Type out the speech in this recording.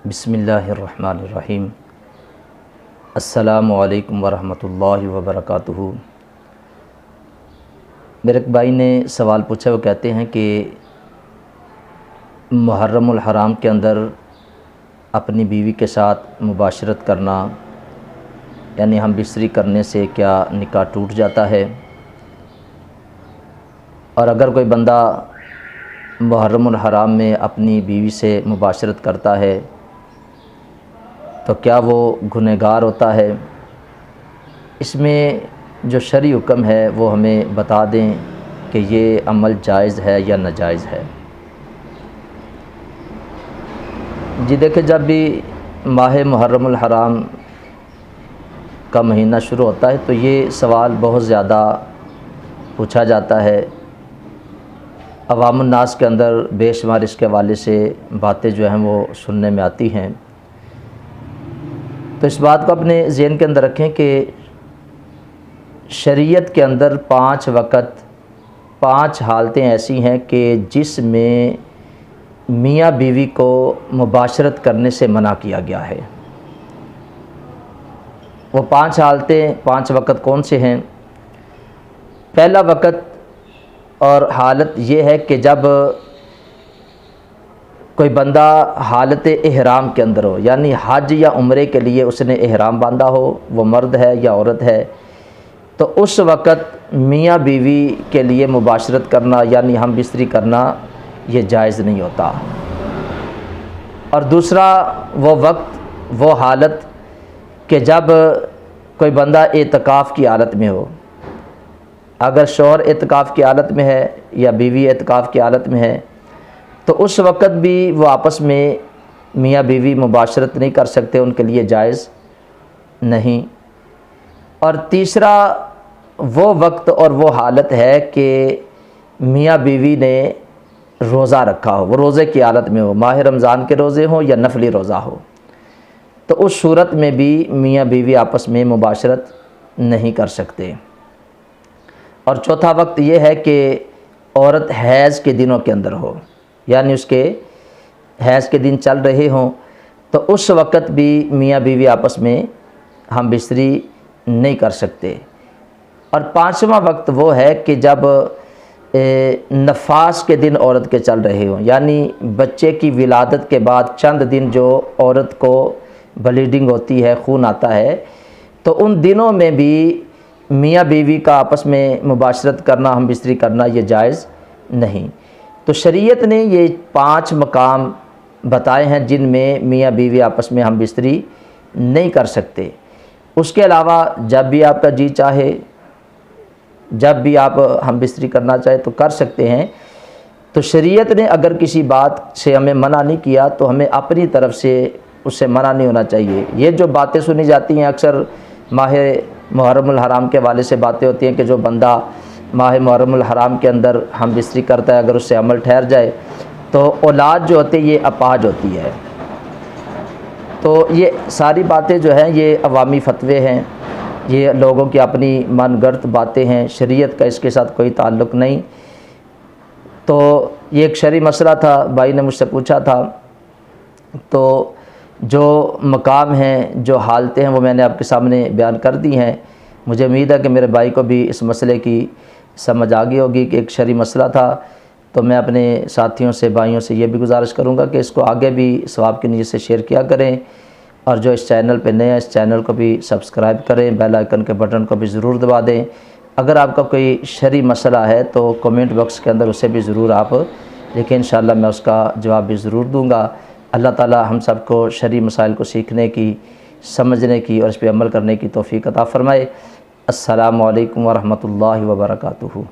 बिस्मिल्लाहिर्रहमानिर्रहीम। अस्सलामु अलैकुम वरहमतुल्लाहि वबरकातुहू। मेरे एक भाई ने सवाल पूछा, वो कहते हैं कि मुहर्रमुल हराम के अंदर अपनी बीवी के साथ मुबाशरत करना यानी हम बिस्तरी करने से क्या निकाह टूट जाता है, और अगर कोई बंदा मुहर्रमुल हराम में अपनी बीवी से मुबाशरत करता है तो क्या वो गुनहगार होता है। इसमें जो शरई हुक्म है वो हमें बता दें कि ये अमल जायज़ है या नाजायज़ है। जी देखिए, जब भी माह मुहर्रमुल हराम का महीना शुरू होता है तो ये सवाल बहुत ज़्यादा पूछा जाता है। अवामुन नास के अंदर बेशुमार इसके हवाले से बातें जो हैं वो सुनने में आती हैं। तो इस बात को अपने ज़हन के अंदर रखें कि शरीयत के अंदर 5 वक़्त 5 हालतें ऐसी हैं कि जिसमें मियाँ बीवी को मुबाशरत करने से मना किया गया है। वो 5 हालतें 5 वक़्त कौन से हैं? पहला वक़्त और हालत ये है कि जब कोई बंदा हालत एहराम के अंदर हो, यानी हज या उम्रे के लिए उसने एहराम बांधा हो, वो मर्द है या औरत है, तो उस वक़्त मियाँ बीवी के लिए मुबाशरत करना यानी हम बिस्तरी करना ये जायज़ नहीं होता। और दूसरा वो वक्त वो हालत कि जब कोई बंदा एतकाफ़ की हालत में हो। अगर शौहर एतकाफ़ की हालत में है या बीवी एतकाफ़ की हालत में है तो उस वक़्त भी वो आपस में मियाँ बीवी मुबाशरत नहीं कर सकते, उनके लिए जायज़ नहीं। और तीसरा वो वक्त और वो हालत है कि मियाँ बीवी ने रोज़ा रखा हो, वो रोज़े की हालत में हो, माह रमज़ान के रोज़े हों या नफली रोज़ा हो, तो उस सूरत में भी मियाँ बीवी आपस में मुबाशरत नहीं कर सकते। और चौथा वक्त ये है कि औरत हैज़ के दिनों के अंदर हो, यानी उसके हैज़ के दिन चल रहे हों, तो उस वक़्त भी मियाँ बीवी आपस में हम बिस्तरी नहीं कर सकते। और 5वां वक्त वो है कि जब नफास के दिन औरत के चल रहे हों, यानी बच्चे की विलादत के बाद चंद दिन जो औरत को ब्लीडिंग होती है, खून आता है, तो उन दिनों में भी मियाँ बीवी का आपस में मुबाशरत करना, हम बिस्तरी करना ये जायज़ नहीं। तो शरीयत ने ये 5 मकाम बताए हैं जिनमें मियाँ बीवी आपस में हम बिस्तरी नहीं कर सकते। उसके अलावा जब भी आपका जी चाहे, जब भी आप हम बिस्तरी करना चाहे तो कर सकते हैं। तो शरीयत ने अगर किसी बात से हमें मना नहीं किया तो हमें अपनी तरफ से उससे मना नहीं होना चाहिए। ये जो बातें सुनी जाती हैं अक्सर माह मुहर्रमुल हराम के हवाले से बातें होती हैं कि जो बंदा माह मुहर्रमुल हराम के अंदर हम बिस्तरी करता है, अगर उससे अमल ठहर जाए तो औलाद जो होती है ये अपाज होती है। तो ये सारी बातें जो हैं ये अवामी फतवे हैं, ये लोगों की अपनी मनगढ़ंत बातें हैं, शरीयत का इसके साथ कोई ताल्लुक़ नहीं। तो ये एक शरई मसला था, भाई ने मुझसे पूछा था। तो जो मकाम हैं, जो हालतें हैं वो मैंने आपके सामने बयान कर दी हैं। मुझे उम्मीद है कि मेरे भाई को भी इस मसले की समझ आ गई होगी कि एक शरई मसला था। तो मैं अपने साथियों से, भाइयों से ये भी गुजारिश करूँगा कि इसको आगे भी सवाब की नीयत से शेयर किया करें, और जो इस चैनल पे नए हैं इस चैनल को भी सब्सक्राइब करें, बेल आइकन के बटन को भी ज़रूर दबा दें। अगर आपका कोई शरई मसला है तो कमेंट बॉक्स के अंदर उसे भी ज़रूर आप लिखें, इंशाअल्लाह मैं उसका जवाब भी ज़रूर दूँगा। अल्लाह ताला हम सब को शरई मसाइल को सीखने की, समझने की और इस पर अमल करने की तौफ़ीक़ अता फ़रमाए। अस्सलामु अलैकुम वरहमतुल्लाहि वबरकातुहू।